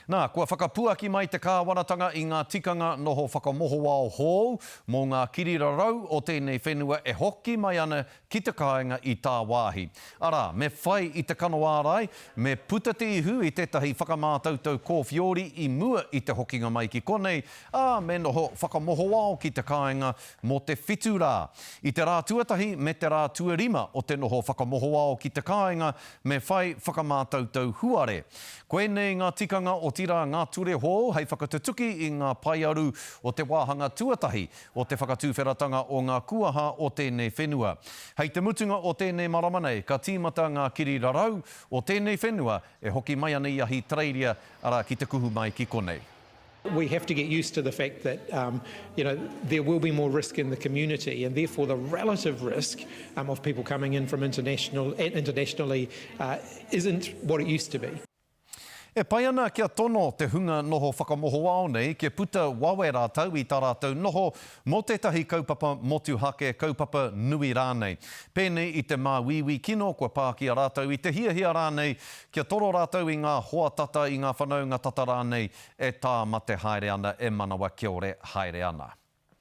Nā, kua whakapuaki mai te kāwanatanga i ngā tikanga noho whakamoho ao hou mō ngā kirirarau o tēnei whenua e hoki mai ana ki te kāinga i tā wāhi. Arā, me whai i te kano ārai, me puta te ihu i tētahi whakamātautau kōwhiori i mua i te hokinga mai ki konei, me noho whakamoho ao ki te kāinga mō te whitu rā. I te rā tuatahi me te rā tuarima o te noho whakamoho ao ki te kāinga, me whai whakamātautau huare. Koe nei ngā tikanga o tira ngā ture hō, hei whakatutuki i ngā paiaru o te wāhanga tuatahi o te whakatūwheratanga o ngā kuaha o tēnei whenua. Hei te mutunga o tēnei maramanei, ka tīmata ngā kirirarau o tēnei whenua e hoki mai ana i ahi treiria ara ki te kuhu mai ki konei. We have to get used to the fact that there will be more risk in the community, and therefore the relative risk of people coming in from internationally isn't what it used to be. E pai ana kia tono te hunga noho whakamoho ao nei, ke puta wawe rātau i tā rātau noho mō tētahi kaupapa motu hake, kaupapa nui rānei. Pēnei i te mā wiwi kino, kua pāki a rātau i te hiahia rānei, kia toro rātau i ngā hoa tata, i ngā whanaunga tata rānei, e tā mate haere ana, e manawa kia ore haere ana.